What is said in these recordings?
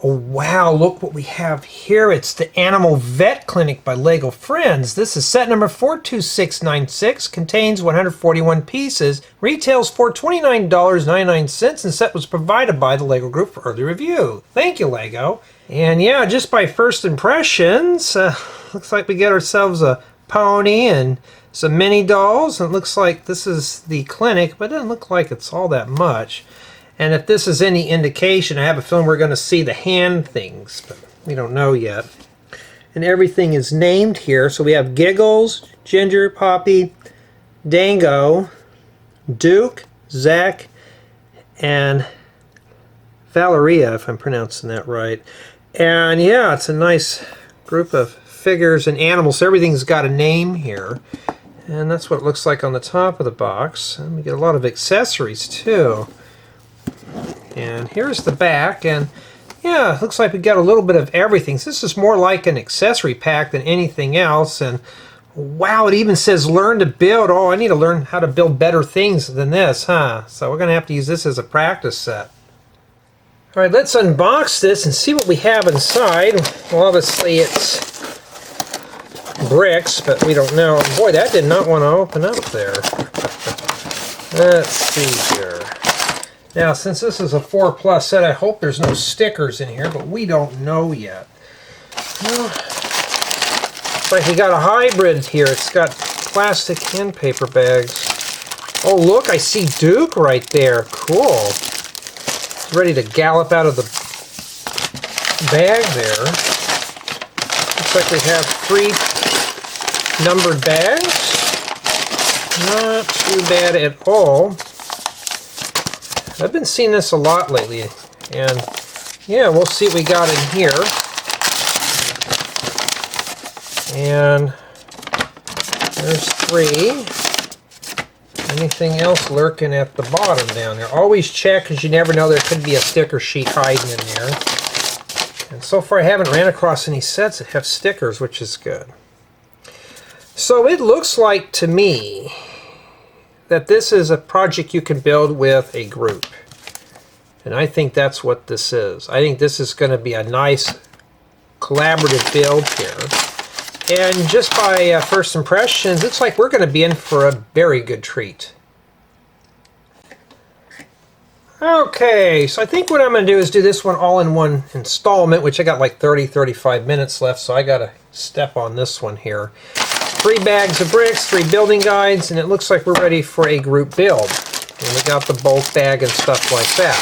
Oh wow, look what we have here. It's the Animal Vet Clinic by Lego Friends. This is set number 42696, contains 141 pieces, retails for $29.99, and set was provided by the Lego Group for early review. Thank you, Lego. And yeah, just by first impressions, looks like we get ourselves a pony and some mini dolls, and it looks like this is the clinic, but it doesn't look like it's all that much. And if this is any indication, I have a feeling we're going to see the hand things, but we don't know yet. And everything is named here. So we have Giggles, Ginger, Poppy, Dango, Duke, Zach, and Valeria, if I'm pronouncing that right. And yeah, it's a nice group of figures and animals. So everything's got a name here. And that's what it looks like on the top of the box. And we get a lot of accessories too. And here's the back, and yeah, looks like we got a little bit of everything. So this is more like an accessory pack than anything else. And wow, it even says learn to build. Oh, I need to learn how to build better things than this, huh? So we're going to have to use this as a practice set. All right, let's unbox this and see what we have inside. Well, obviously it's bricks, but we don't know. Boy, that did not want to open up there. Let's see here. Now, since this is a 4+ set, I hope there's no stickers in here, but we don't know yet. Well, it's like we got a hybrid here. It's got plastic and paper bags. Oh, look, I see Duke right there. Cool. He's ready to gallop out of the bag there. Looks like we have 3 numbered bags. Not too bad at all. I've been seeing this a lot lately, and yeah, we'll see what we got in here. And there's 3. Anything else lurking at the bottom down there? Always check, because you never know, there could be a sticker sheet hiding in there. And so far I haven't ran across any sets that have stickers, which is good. So it looks like to me that this is a project you can build with a group. And I think that's what this is. I think this is going to be a nice collaborative build here. And just by first impressions, it's like we're going to be in for a very good treat. Okay, so I think what I'm going to do is do this one all in one installment, which I got like 30-35 minutes left, so I got to step on this one here. 3 bags of bricks, 3 building guides, and it looks like we're ready for a group build. And we got the bulk bag and stuff like that.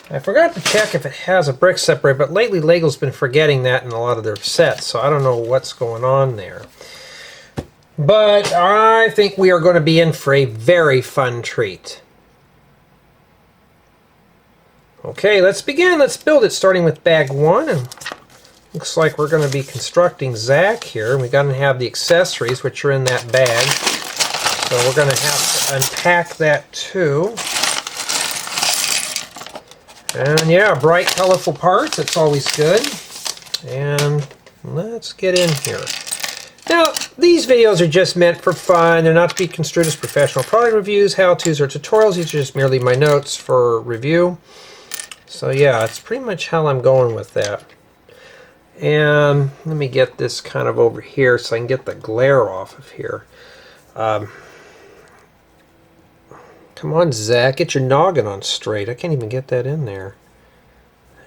I forgot to check if it has a brick separator, but lately Lego's been forgetting that in a lot of their sets, so I don't know what's going on there. But I think we are going to be in for a very fun treat. Okay, let's begin. Let's build it, starting with bag 1. And looks like we're going to be constructing Zach here. We're going to have the accessories, which are in that bag. So we're going to have to unpack that too. And yeah, bright, colorful parts. It's always good. And let's get in here. Now, these videos are just meant for fun. They're not to be construed as professional product reviews, how-tos, or tutorials. These are just merely my notes for review. So yeah, it's pretty much how I'm going with that. And let me get this kind of over here so I can get the glare off of here. Come on, Zach, get your noggin on straight. I can't even get that in there.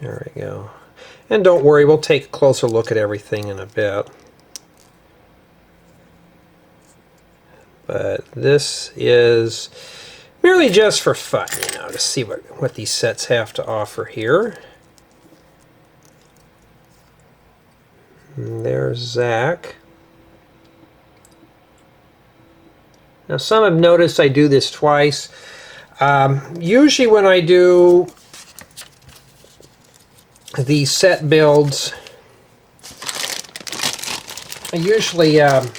There we go. And don't worry, we'll take a closer look at everything in a bit. But this is merely just for fun, you know, to see what these sets have to offer here. And there's Zach. Now some have noticed I do this twice. Usually when I do the set builds, I usually have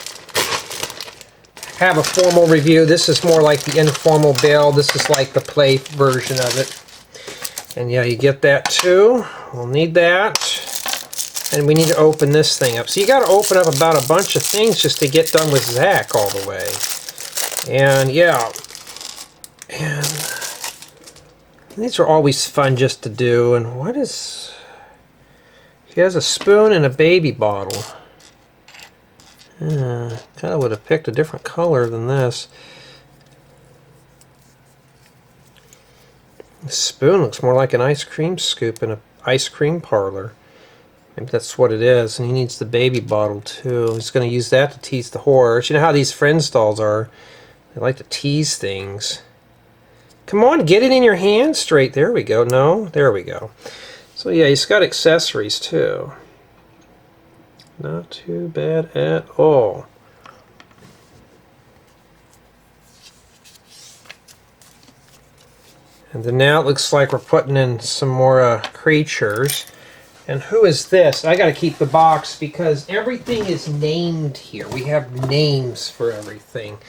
a formal review. This is more like the informal build. This is like the play version of it. And yeah, you get that too. We'll need that. And we need to open this thing up. So you got to open up about a bunch of things just to get done with Zach all the way. And yeah. And these are always fun just to do. And what is... He has a spoon and a baby bottle. Kind of would have picked a different color than this. The spoon looks more like an ice cream scoop in an ice cream parlor. Maybe that's what it is. And he needs the baby bottle too. He's going to use that to tease the horse. You know how these Friends dolls are. They like to tease things. Come on, get it in your hand straight. There we go. No? There we go. So yeah, he's got accessories too. Not too bad at all. And then now it looks like we're putting in some more creatures. And who is this? I got to keep the box because everything is named here. We have names for everything.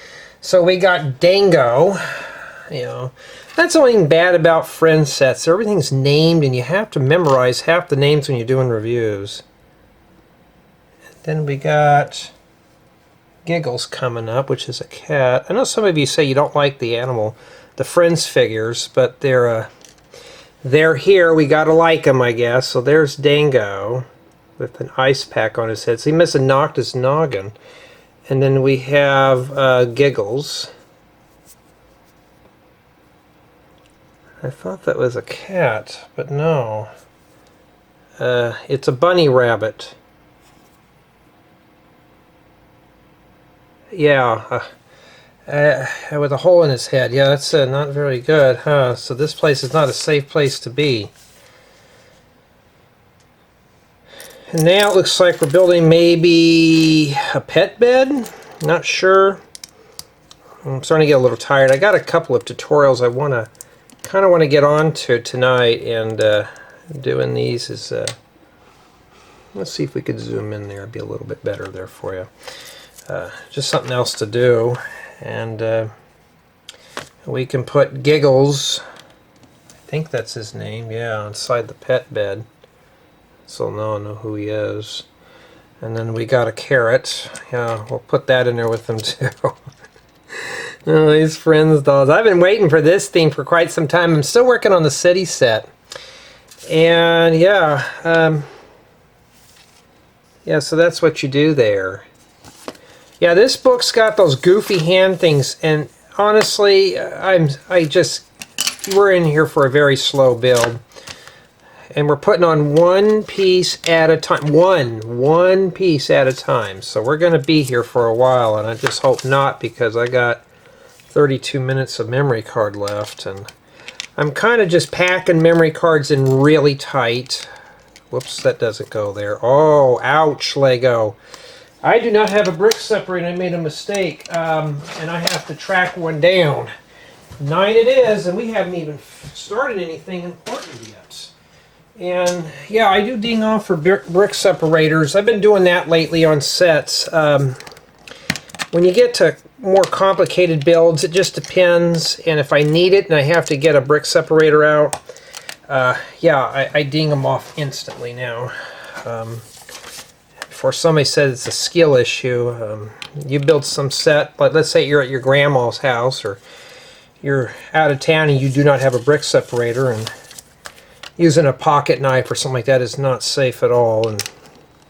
So we got Dango. You know, that's the only thing bad about Friends sets. Everything's named and you have to memorize half the names when you're doing reviews. Then we got Giggles coming up, which is a cat. I know some of you say you don't like the Friends figures, but they're here. We gotta like them, I guess. So there's Dango with an ice pack on his head. So he must have knocked his noggin. And then we have Giggles. I thought that was a cat, but no. It's a bunny rabbit. Yeah, with a hole in his head. Yeah, that's not very good, huh? So this place is not a safe place to be. And now it looks like we're building maybe a pet bed. Not sure. I'm starting to get a little tired. I got a couple of tutorials I kind of want to get on to tonight, and doing these is. Let's see if we could zoom in there. It'd be a little bit better there for you. Just something else to do, and we can put Giggles, I think that's his name, yeah, inside the pet bed, so now I know who he is. And then we got a carrot. Yeah, we'll put that in there with them too. Oh, these Friends dolls. I've been waiting for this theme for quite some time. I'm still working on the city set, and yeah, yeah, so that's what you do there. Yeah, this book's got those goofy hand things, and honestly, we're in here for a very slow build. And we're putting on one piece at a time. One piece at a time. So we're going to be here for a while, and I just hope not, because I got 32 minutes of memory card left, and I'm kind of just packing memory cards in really tight. Whoops, that doesn't go there. Oh, ouch, Lego. I do not have a brick separator. I made a mistake, and I have to track one down. 9 it is, and we haven't even started anything important yet. And yeah, I do ding off for brick separators. I've been doing that lately on sets. When you get to more complicated builds, it just depends, and if I need it and I have to get a brick separator out, yeah, I ding them off instantly now. Before somebody said it's a skill issue, you build some set, like let's say you're at your grandma's house, or you're out of town and you do not have a brick separator, and using a pocket knife or something like that is not safe at all, and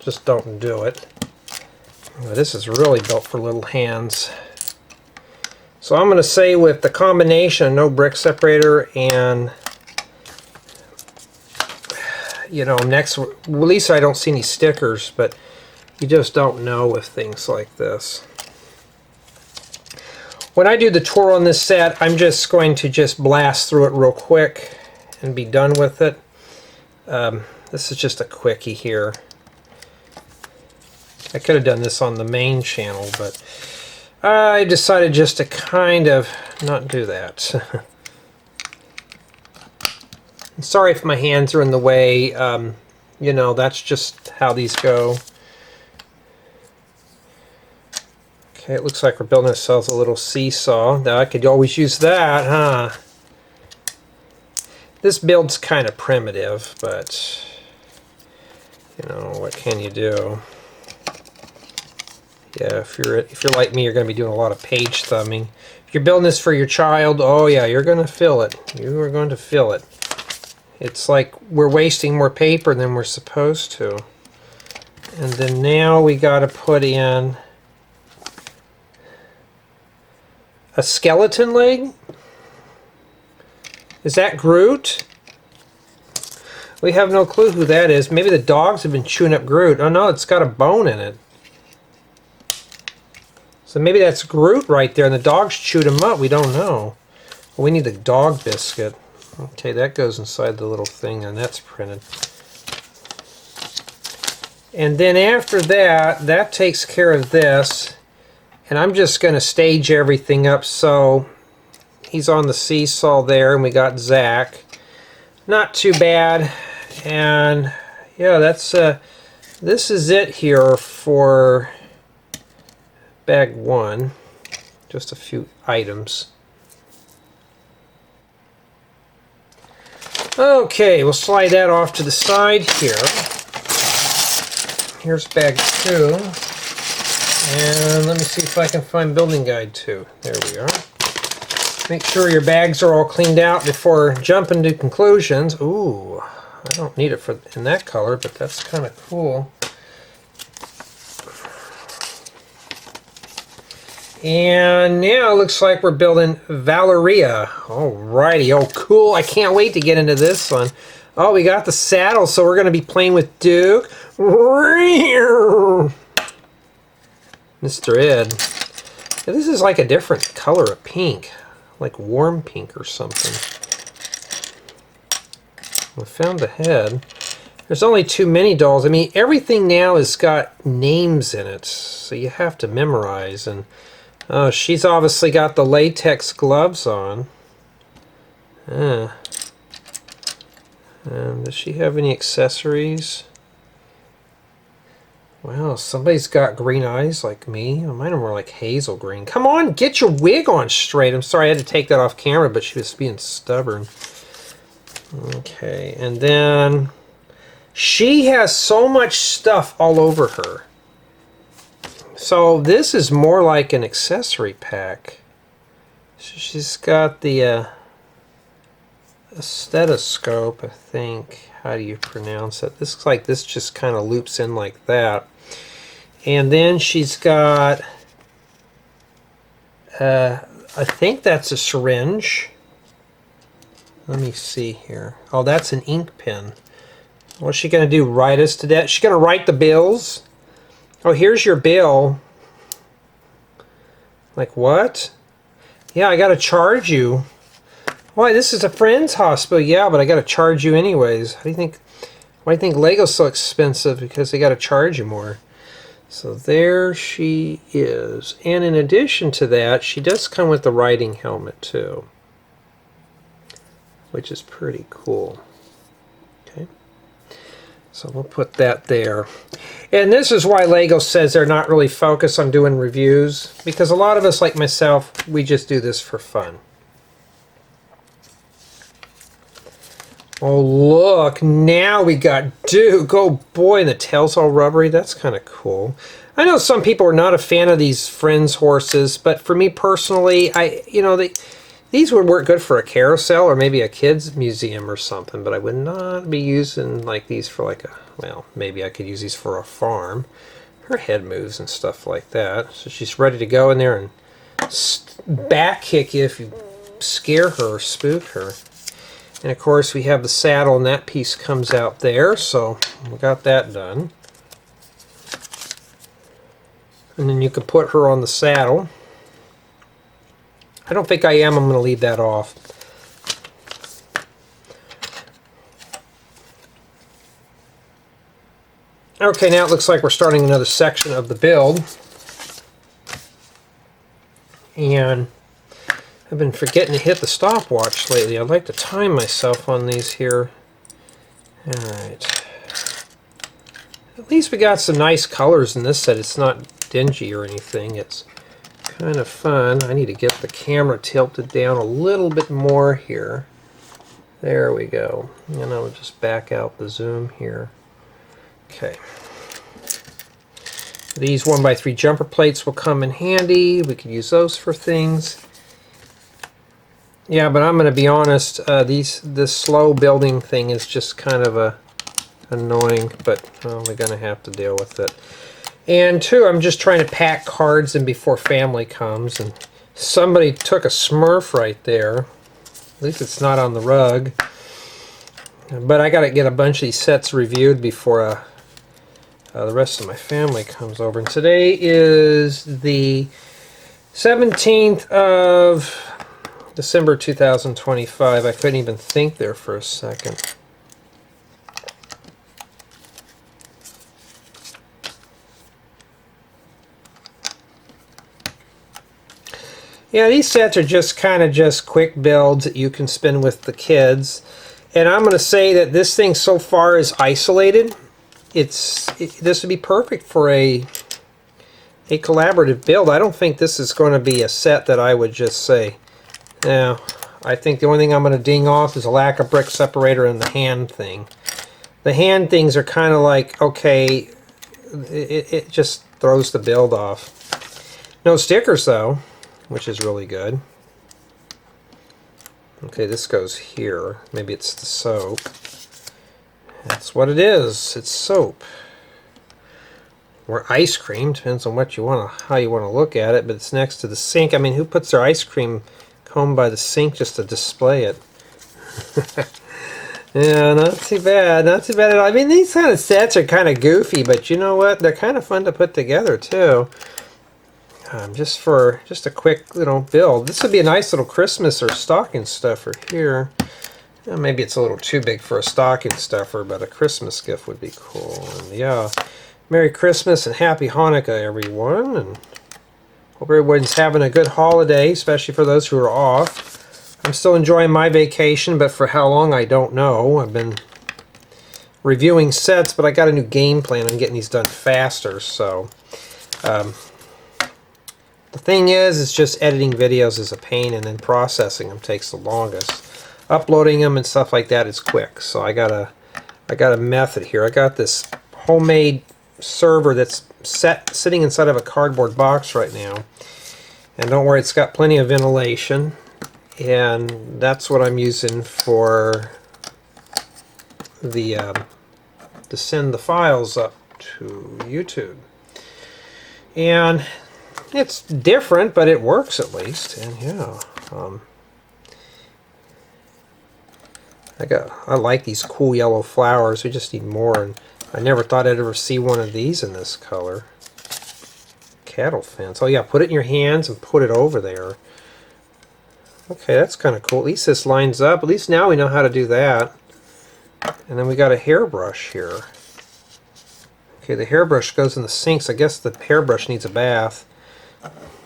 just don't do it. This is really built for little hands. So I'm going to say, with the combination of no brick separator and, you know, next, at least I don't see any stickers, but you just don't know with things like this. When I do the tour on this set, I'm just going to just blast through it real quick and be done with it. This is just a quickie here. I could have done this on the main channel, but I decided just to kind of not do that. Sorry if my hands are in the way. You know, that's just how these go. Okay, it looks like we're building ourselves a little seesaw. Now I could always use that, huh? This build's kind of primitive, but you know, what can you do? Yeah, if you're like me, you're going to be doing a lot of page thumbing. If you're building this for your child, oh yeah, you're going to fill it. You are going to fill it. It's like we're wasting more paper than we're supposed to. And then now we got to put in a skeleton leg. Is that Groot? We have no clue who that is. Maybe the dogs have been chewing up Groot. Oh no, it's got a bone in it. So maybe that's Groot right there, and the dogs chewed him up. We don't know. Well, we need the dog biscuit. Okay, that goes inside the little thing, and that's printed. And then after that, that takes care of this. And I'm just going to stage everything up so he's on the seesaw there, and we got Zach. Not too bad. And yeah, that's this is it here for bag 1. Just a few items. Okay, we'll slide that off to the side here. Here's bag 2. And let me see if I can find building guide 2. There we are. Make sure your bags are all cleaned out before jumping to conclusions. Ooh, I don't need it in that color, but that's kind of cool. And now it looks like we're building Valeria. Alrighty, oh cool, I can't wait to get into this one. Oh, we got the saddle, so we're going to be playing with Duke. Mr. Ed. Yeah, this is like a different color of pink. Like warm pink or something. I found the head. There's only too many dolls. I mean, everything now has got names in it, so you have to memorize. And oh, she's obviously got the latex gloves on. And does she have any accessories? Wow, somebody's got green eyes like me. Mine are more like hazel green. Come on, get your wig on straight. I'm sorry I had to take that off camera, but she was being stubborn. Okay, and then she has so much stuff all over her. So this is more like an accessory pack. So she's got the a stethoscope, I think. How do you pronounce it? This looks like this just kind of loops in like that. And then she's got, I think that's a syringe. Let me see here. Oh, that's an ink pen. What's she going to do? Write us to death? She's going to write the bills? Oh, here's your bill. Like what? Yeah, I got to charge you. Why, this is a friend's hospital. Yeah, but I got to charge you anyways. How do you think? Why do you think Lego's so expensive? Because they got to charge you more. So there she is. And in addition to that, she does come with the riding helmet too, which is pretty cool. Okay. So we'll put that there. And this is why Lego says they're not really focused on doing reviews, because a lot of us, like myself, we just do this for fun. Oh, look, now we got Duke. Oh, boy, and the tail's all rubbery. That's kind of cool. I know some people are not a fan of these Friends horses, but for me personally, these would work good for a carousel or maybe a kid's museum or something, but I would not be using like these for like a, well, maybe I could use these for a farm. Her head moves and stuff like that. So she's ready to go in there and back kick you if you scare her or spook her. And of course we have the saddle, and that piece comes out there, so we got that done. And then you can put her on the saddle. I don't think I am. I'm going to leave that off. Okay, now it looks like we're starting another section of the build. And I've been forgetting to hit the stopwatch lately. I'd like to time myself on these here. Alright. At least we got some nice colors in this set. It's not dingy or anything. It's kind of fun. I need to get the camera tilted down a little bit more here. There we go. And I'll just back out the zoom here. Okay. These 1x3 jumper plates will come in handy. We could use those for things. Yeah, but I'm going to be honest, this slow building thing is just kind of a annoying, but well, we're going to have to deal with it. And two, I'm just trying to pack cards in before family comes, and somebody took a Smurf right there. At least it's not on the rug. But I got to get a bunch of these sets reviewed before the rest of my family comes over. And today is the 17th of December 2025. I couldn't even think there for a second. Yeah, these sets are just kind of just quick builds that you can spin with the kids. And I'm going to say that this thing so far is isolated. This would be perfect for a collaborative build. I don't think this is going to be a set that I would just say, no. I think the only thing I'm going to ding off is a lack of brick separator and the hand thing. The hand things are kind of like, okay, it just throws the build off. No stickers though, which is really good. Okay, this goes here. Maybe it's the soap. That's what it is. It's soap. Or ice cream, depends on what you want to, how you want to look at it, but it's next to the sink. I mean, who puts their ice cream cone by the sink just to display it? Yeah, not too bad. Not too bad at all. I mean, these kind of sets are kind of goofy, but you know what? They're kind of fun to put together too. Just a quick little build. This would be a nice little Christmas or stocking stuffer here. Maybe it's a little too big for a stocking stuffer, but a Christmas gift would be cool. And yeah, Merry Christmas and Happy Hanukkah, everyone. And hope everyone's having a good holiday, especially for those who are off. I'm still enjoying my vacation, but for how long, I don't know. I've been reviewing sets, but I got a new game plan. I'm getting these done faster, so... the thing is, it's just editing videos is a pain, and then processing them takes the longest. Uploading them and stuff like that is quick. So I got a method here. I got this homemade server that's sitting inside of a cardboard box right now. And don't worry, it's got plenty of ventilation. And that's what I'm using for the to send the files up to YouTube. And it's different, but it works at least. And yeah, I like these cool yellow flowers. We just need more, and I never thought I'd ever see one of these in this color. Cattle fence. Oh yeah, put it in your hands and put it over there. Okay, that's kind of cool. At least this lines up. At least now we know how to do that. And then we got a hairbrush here. Okay, the hairbrush goes in the sinks. I guess the hairbrush needs a bath.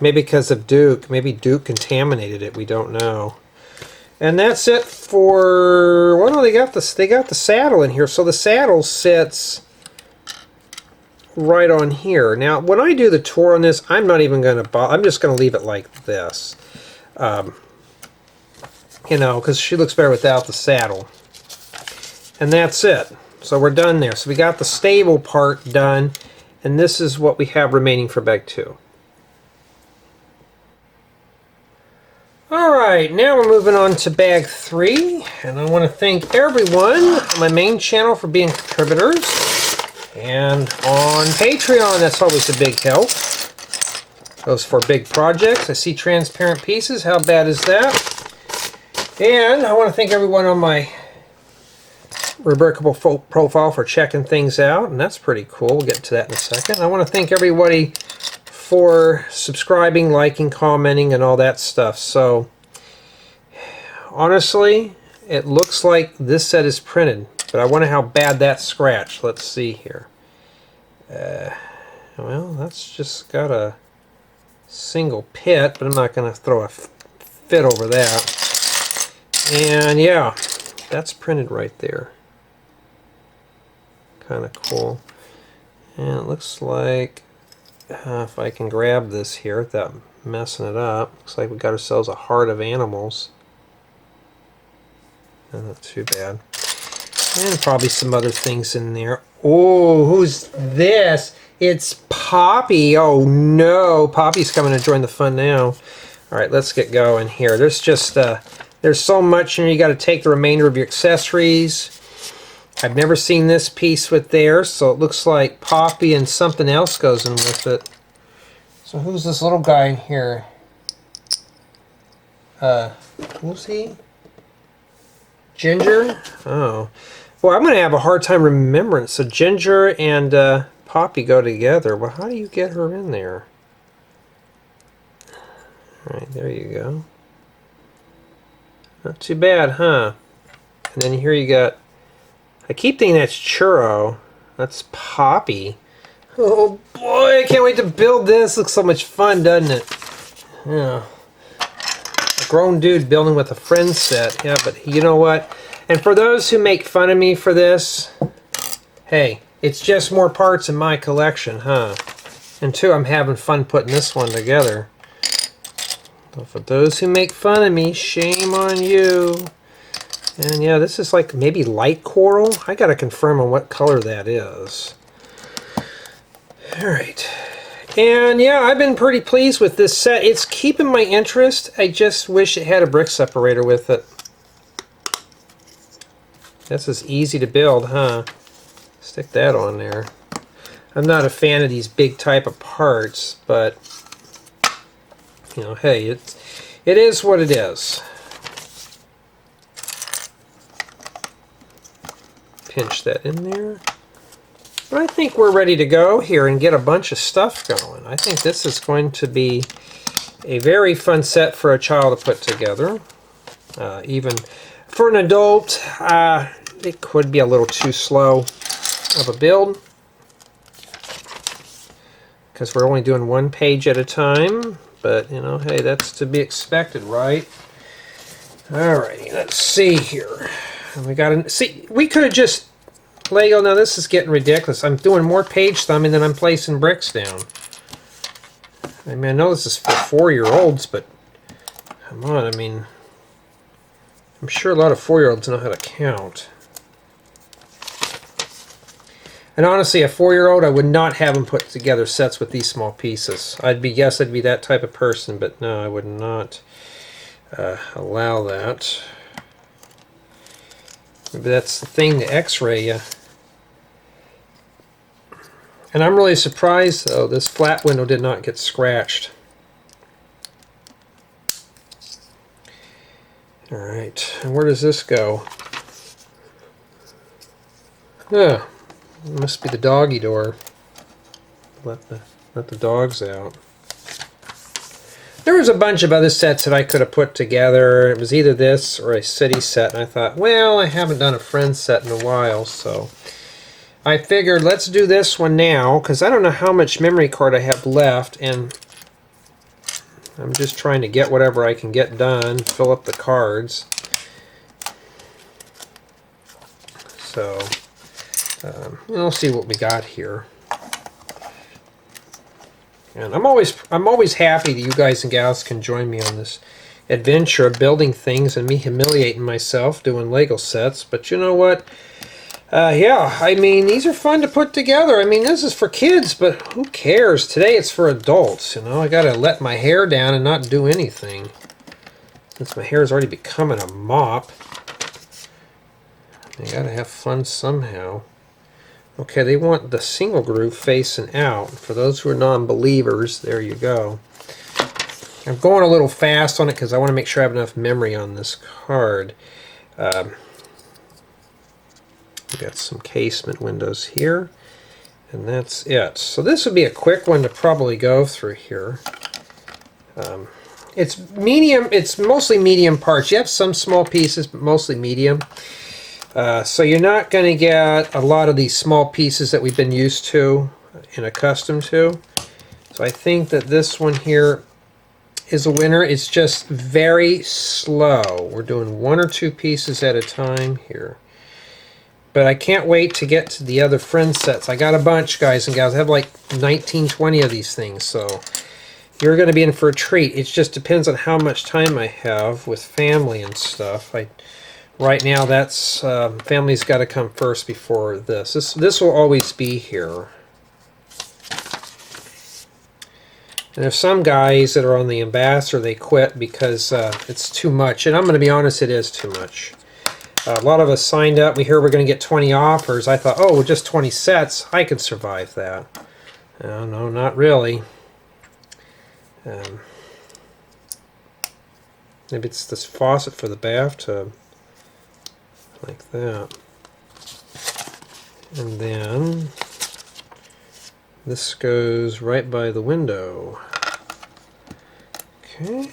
Maybe because of Duke. Maybe Duke contaminated it. We don't know. And that's it for... Well, no, they got the saddle in here. So the saddle sits right on here. Now, when I do the tour on this, I'm not even going to bother. I'm just going to leave it like this. You know, because she looks better without the saddle. And that's it. So we're done there. So we got the stable part done. And this is what we have remaining for bag 2. Alright, now we're moving on to bag 3, and I want to thank everyone on my main channel for being contributors, and on Patreon, that's always a big help. Goes for big projects. I see transparent pieces, how bad is that? And I want to thank everyone on my Remarkable profile for checking things out, and that's pretty cool. We'll get to that in a second. I want to thank everybody for subscribing, liking, commenting, and all that stuff. So honestly, it looks like this set is printed, but I wonder how bad that's scratched. Let's see here. Well, that's just got a single pit, but I'm not going to throw a fit over that. And yeah, that's printed right there. Kind of cool. And it looks like if I can grab this here without messing it up, looks like we got ourselves a heart of animals. Not too bad. And probably some other things in there. Oh, who's this? It's Poppy. Oh no, Poppy's coming to join the fun now. All right, let's get going here. There's just there's so much, and you got to take the remainder of your accessories I've never seen this piece with there, so it looks like Poppy and something else goes in with it. So who's this little guy in here? Who's he? Ginger? Oh. Well, I'm going to have a hard time remembering. So Ginger and Poppy go together. Well, how do you get her in there? Alright, there you go. Not too bad, huh? And then here you got... I keep thinking that's Churro. That's Poppy. Oh boy, I can't wait to build this. Looks so much fun, doesn't it? Yeah. A grown dude building with a friend set. Yeah, but you know what? And for those who make fun of me for this, hey, it's just more parts in my collection, huh? And two, I'm having fun putting this one together. So for those who make fun of me, shame on you. And yeah, this is like maybe light coral. I gotta confirm on what color that is. Alright. And yeah, I've been pretty pleased with this set. It's keeping my interest. I just wish it had a brick separator with it. This is easy to build, huh? Stick that on there. I'm not a fan of these big type of parts, but you know, hey, it is what it is. Pinch that in there. But I think we're ready to go here and get a bunch of stuff going. I think this is going to be a very fun set for a child to put together. Even for an adult, it could be a little too slow of a build because we're only doing one page at a time. But, you know, hey, that's to be expected, right? Alrighty, let's see here. And we got see, we could have just Lego. Now this is getting ridiculous. I'm doing more page thumbing than I'm placing bricks down. I mean, I know this is for 4-year-olds, but come on, I mean, I'm sure a lot of 4-year-olds know how to count. And honestly, a 4-year-old, I would not have them put together sets with these small pieces. I'd be that type of person, but no, I would not allow that. Maybe that's the thing, the X-ray you. And I'm really surprised, though, this flat window did not get scratched. Alright, and where does this go? Oh, it must be the doggy door. Let the dogs out. There was a bunch of other sets that I could have put together. It was either this or a city set, and I thought, well, I haven't done a friend set in a while, so I figured let's do this one now, because I don't know how much memory card I have left, and I'm just trying to get whatever I can get done, fill up the cards. So we'll see what we got here. And I'm always happy that you guys and gals can join me on this adventure of building things and me humiliating myself doing Lego sets. But you know what? Yeah, I mean, these are fun to put together. I mean, this is for kids, but who cares? Today it's for adults, you know. I gotta let my hair down and not do anything, since my hair is already becoming a mop. I gotta have fun somehow. Okay, they want the single groove facing out. For those who are non-believers, there you go. I'm going a little fast on it because I want to make sure I have enough memory on this card. Got some casement windows here, and that's it. So this would be a quick one to probably go through here. It's medium. It's mostly medium parts. You have some small pieces, but mostly medium. So you're not going to get a lot of these small pieces that we've been used to and accustomed to. So I think that this one here is a winner. It's just very slow. We're doing 1 or 2 pieces at a time here. But I can't wait to get to the other friend sets. I got a bunch, guys and gals. I have like 19, 20 of these things. So you're going to be in for a treat. It just depends on how much time I have with family and stuff. Right now, that's family's got to come first before this. This will always be here. And there's some guys that are on the Ambassador, they quit because it's too much. And I'm going to be honest, it is too much. A lot of us signed up. We hear we're going to get 20 offers. I thought, oh, just 20 sets. I could survive that. No, not really. Maybe it's this faucet for the bathtub. Like that. And then this goes right by the window. Okay.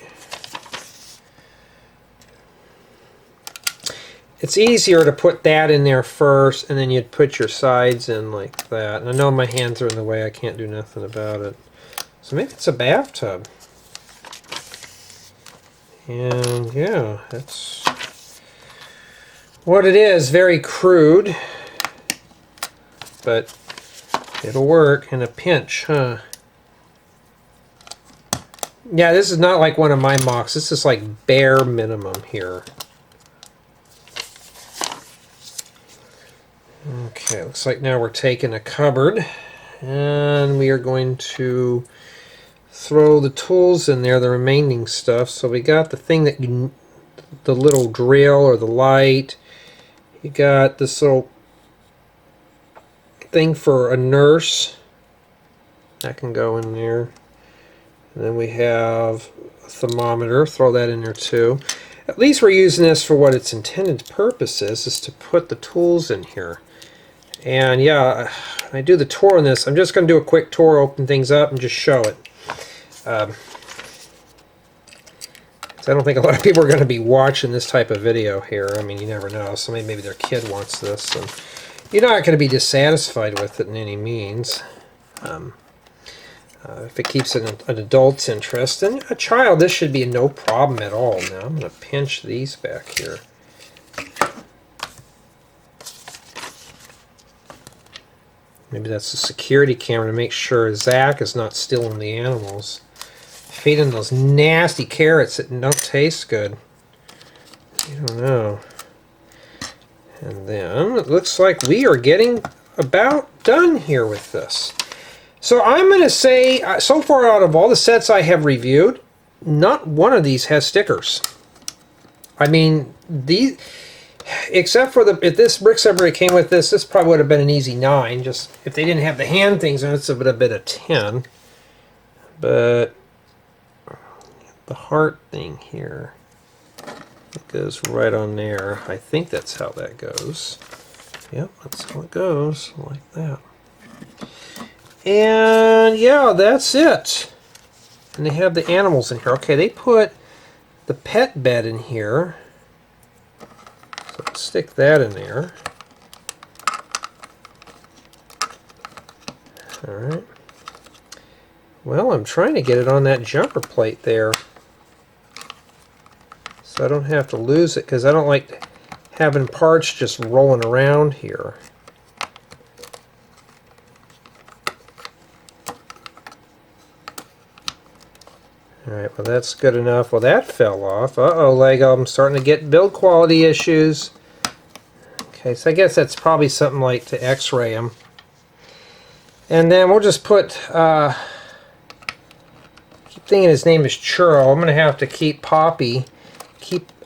It's easier to put that in there first, and then you'd put your sides in like that. And I know my hands are in the way, I can't do nothing about it. So maybe it's a bathtub. And yeah, that's what it is. Very crude, but it'll work in a pinch, huh? Yeah, this is not like one of my mocks. This is like bare minimum here. Okay, looks like now we're taking a cupboard and we are going to throw the tools in there, the remaining stuff. So we got the thing that you, the little drill or the light. You got this little thing for a nurse. That can go in there. And then we have a thermometer. Throw that in there too. At least we're using this for what its intended purpose is to put the tools in here. And yeah, when I do the tour on this, I'm just going to do a quick tour, open things up, and just show it. So I don't think a lot of people are going to be watching this type of video here. I mean, you never know. Somebody, maybe their kid wants this, and you're not going to be dissatisfied with it in any means. If it keeps an adult's interest, and a child, this should be no problem at all. Now I'm going to pinch these back here. Maybe that's a security camera to make sure Zach is not stealing the animals. Feeding those nasty carrots that don't taste good. I don't know. And then it looks like we are getting about done here with this. So I'm going to say, so far out of all the sets I have reviewed, not one of these has stickers. I mean, these, except for if this Brick Separator came with this, this probably would have been an easy 9. Just if they didn't have the hand things on it, it would have been a 10. But the heart thing here, it goes right on there. I think that's how that goes. Yep, that's how it goes, like that. And yeah, that's it. And they have the animals in here. Okay, they put the pet bed in here. So let's stick that in there. Alright. Well, I'm trying to get it on that jumper plate there, so I don't have to lose it, because I don't like having parts just rolling around here. Alright, well that's good enough. Well, that fell off. Uh-oh, Lego, I'm starting to get build quality issues. Okay, so I guess that's probably something like to x-ray them. And then we'll just put, keep thinking his name is Churro. I'm going to have to keep Poppy.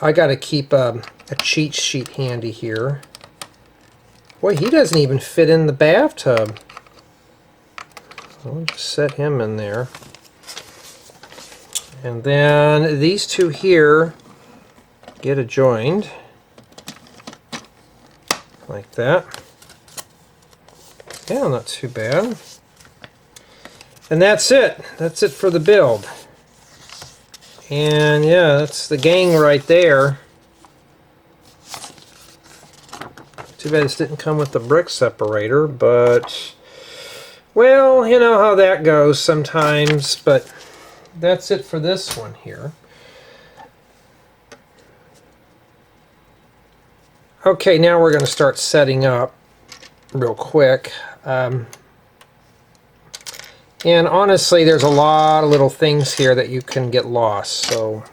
I got to keep a cheat sheet handy here. Boy, he doesn't even fit in the bathtub. I'll just set him in there. And then these two here get adjoined like that. Yeah, not too bad. And that's it. That's it for the build. And yeah, that's the gang right there. Too bad this didn't come with the brick separator, but well, you know how that goes sometimes. But that's it for this one here. Okay, now we're going to start setting up real quick. And honestly, there's a lot of little things here that you can get lost. So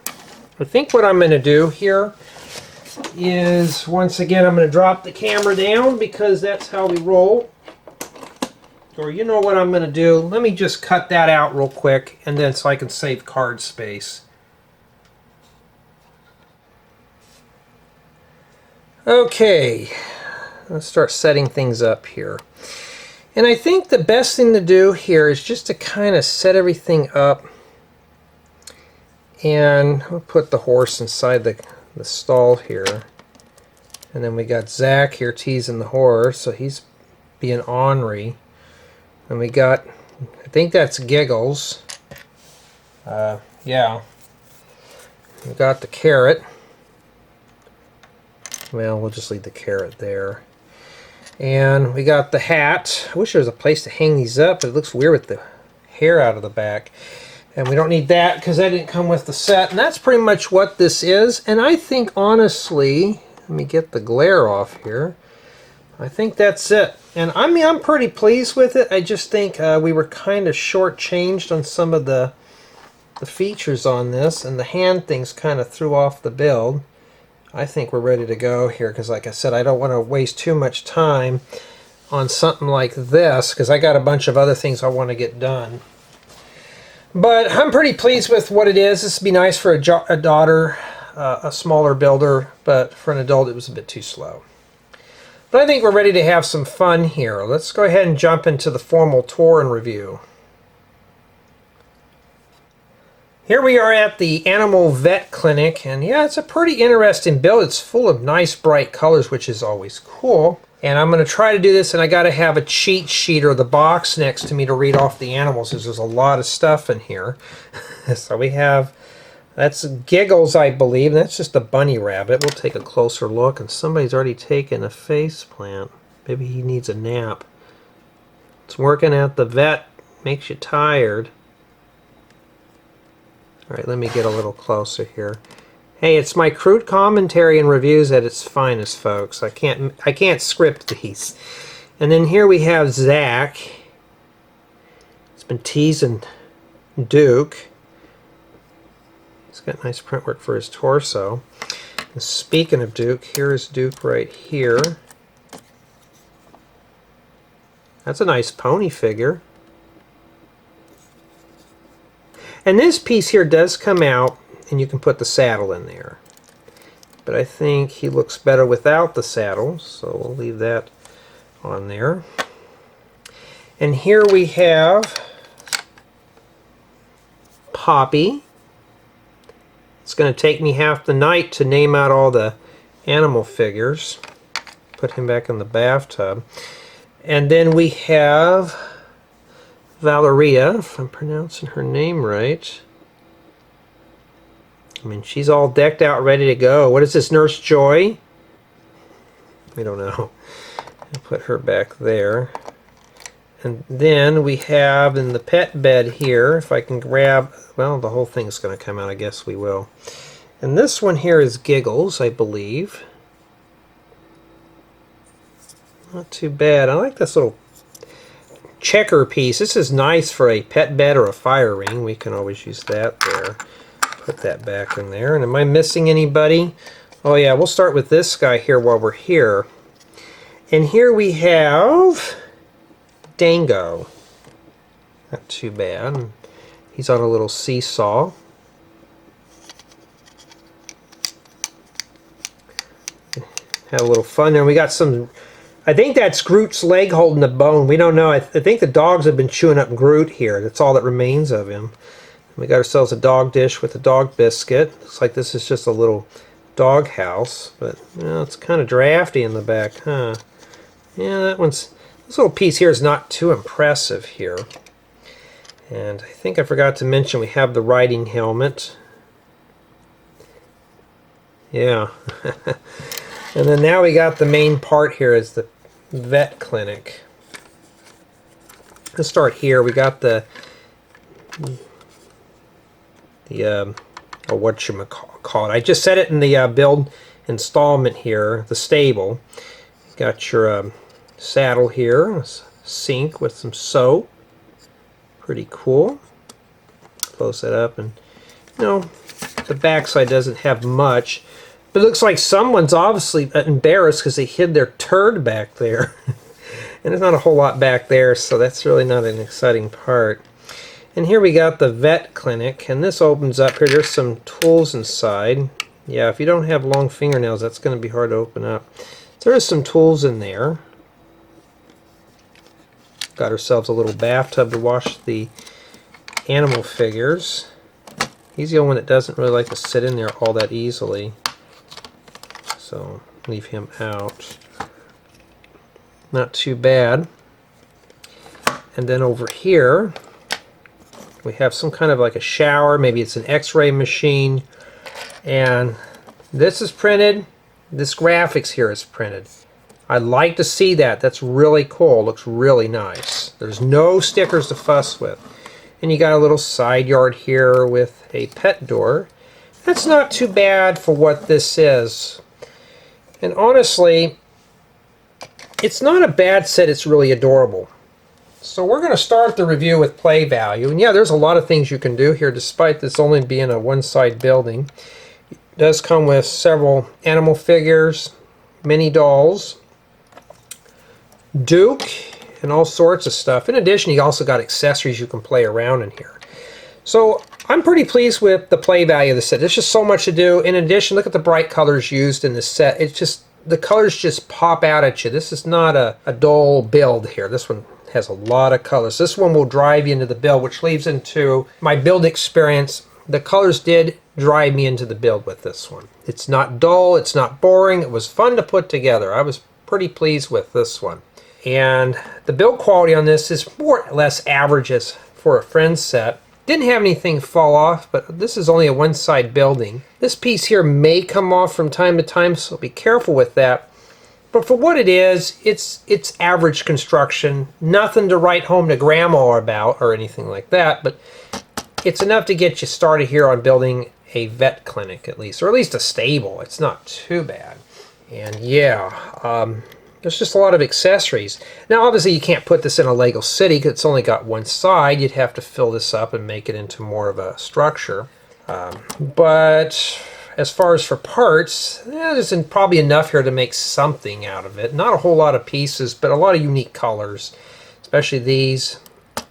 I think what I'm going to do here is, once again, I'm going to drop the camera down because that's how we roll. Or you know what I'm going to do? Let me just cut that out real quick, and then so I can save card space. Okay, let's start setting things up here. And I think the best thing to do here is just to kind of set everything up. And we'll put the horse inside the stall here. And then we got Zach here teasing the horse, so he's being ornery. And we got, I think that's Giggles. Yeah. We got the carrot. Well, we'll just leave the carrot there. And we got the hat. I wish there was a place to hang these up, but it looks weird with the hair out of the back. And we don't need that because that didn't come with the set. And that's pretty much what this is. And I think, honestly, let me get the glare off here. I think that's it. And I mean, I'm pretty pleased with it. I just think we were kind of shortchanged on some of the features on this. And the hand things kind of threw off the build. I think we're ready to go here because, like I said, I don't want to waste too much time on something like this because I got a bunch of other things I want to get done. But I'm pretty pleased with what it is. This would be nice for a daughter, a smaller builder, but for an adult it was a bit too slow. But I think we're ready to have some fun here. Let's go ahead and jump into the formal tour and review. Here we are at the Animal Vet Clinic, and yeah, it's a pretty interesting build. It's full of nice bright colors, which is always cool. And I'm going to try to do this, and I got to have a cheat sheet or the box next to me to read off the animals, because there's a lot of stuff in here. So we have, that's Giggles, I believe. That's just a bunny rabbit. We'll take a closer look, and somebody's already taken a face plant. Maybe he needs a nap. It's working at the vet. Makes you tired. All right, let me get a little closer here. Hey, it's my crude commentary and reviews at its finest, folks. I can't script these. And then here we have Zach. He's been teasing Duke. He's got nice print work for his torso. And speaking of Duke, here's Duke right here. That's a nice pony figure. And this piece here does come out, and you can put the saddle in there. But I think he looks better without the saddle, so we'll leave that on there. And here we have Poppy. It's going to take me half the night to name out all the animal figures. Put him back in the bathtub. And then we have Valeria, if I'm pronouncing her name right. I mean, she's all decked out, ready to go. What is this, Nurse Joy? We don't know. I'll put her back there. And then we have in the pet bed here, if I can grab, well, the whole thing's going to come out, I guess we will. And this one here is Giggles, I believe. Not too bad. I like this little checker piece. This is nice for a pet bed or a fire ring. We can always use that there. Put that back in there. And am I missing anybody? Oh yeah, we'll start with this guy here while we're here. And here we have Dango. Not too bad. He's on a little seesaw. Have a little fun there. We got some, I think that's Groot's leg holding the bone. We don't know. I think the dogs have been chewing up Groot here. That's all that remains of him. We got ourselves a dog dish with a dog biscuit. Looks like this is just a little dog house, but you know, it's kind of drafty in the back, huh? Yeah, this little piece here is not too impressive here. And I think I forgot to mention we have the riding helmet. Yeah. And then now we got the main part here is the vet clinic. Let's start here. We got the whatchamacallit. I just set it in the build installment here, the stable. Got your saddle here, a sink with some soap. Pretty cool. Close that up, and you know, the backside doesn't have much. But it looks like someone's obviously embarrassed because they hid their turd back there. And there's not a whole lot back there, so that's really not an exciting part. And here we got the vet clinic, and this opens up here. There's some tools inside. Yeah, if you don't have long fingernails, that's going to be hard to open up. There is some tools in there. Got ourselves a little bathtub to wash the animal figures. He's the only one that doesn't really like to sit in there all that easily. So leave him out. Not too bad. And then over here, we have some kind of like a shower. Maybe it's an X-ray machine. And this is printed. This graphics here is printed. I'd like to see that. That's really cool. Looks really nice. There's no stickers to fuss with. And you got a little side yard here with a pet door. That's not too bad for what this is. And honestly, it's not a bad set. It's really adorable. So we're going to start the review with play value. And yeah, there's a lot of things you can do here despite this only being a one-side building. It does come with several animal figures, mini dolls, Duke, and all sorts of stuff. In addition, you also got accessories you can play around in here. So I'm pretty pleased with the play value of the set. There's just so much to do. In addition, look at the bright colors used in this set. It's just, the colors just pop out at you. This is not a dull build here. This one has a lot of colors. This one will drive you into the build, which leads into my build experience. The colors did drive me into the build with this one. It's not dull, it's not boring, it was fun to put together. I was pretty pleased with this one. And the build quality on this is more or less average as for a Friends set. Didn't have anything fall off, but this is only a one-side building. This piece here may come off from time to time, so be careful with that. But for what it is, it's average construction. Nothing to write home to grandma about or anything like that, but it's enough to get you started here on building a vet clinic at least, or at least a stable. It's not too bad. And yeah, there's just a lot of accessories. Now obviously you can't put this in a Lego city because it's only got one side. You'd have to fill this up and make it into more of a structure. But as far as for parts, there's probably enough here to make something out of it. Not a whole lot of pieces, but a lot of unique colors, especially these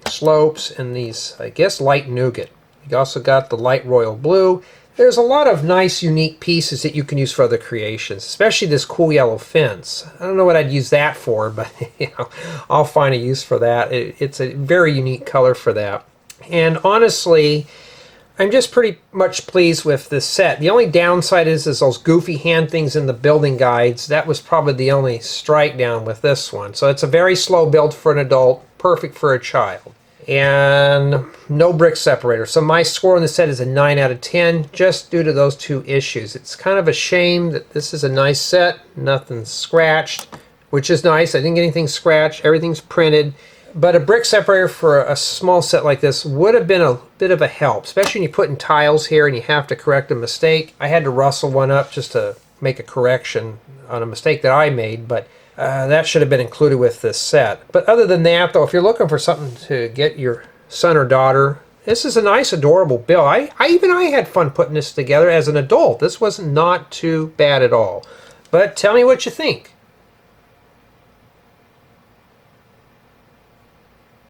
slopes and these, I guess, light nougat. You also got the light royal blue. There's a lot of nice unique pieces that you can use for other creations, especially this cool yellow fence. I don't know what I'd use that for, but you know, I'll find a use for that. It's a very unique color for that. And honestly, I'm just pretty much pleased with this set. The only downside is those goofy hand things in the building guides. That was probably the only strike down with this one. So it's a very slow build for an adult, perfect for a child. And no brick separator. So my score on the set is a 9 out of 10 just due to those two issues. It's kind of a shame that this is a nice set, nothing scratched, which is nice. I didn't get anything scratched, everything's printed. But a brick separator for a small set like this would have been a bit of a help, especially when you put in tiles here and you have to correct a mistake. I had to rustle one up just to make a correction on a mistake that I made, but that should have been included with this set. But other than that, though, if you're looking for something to get your son or daughter, this is a nice, adorable build. I had fun putting this together as an adult. This was not too bad at all. But tell me what you think.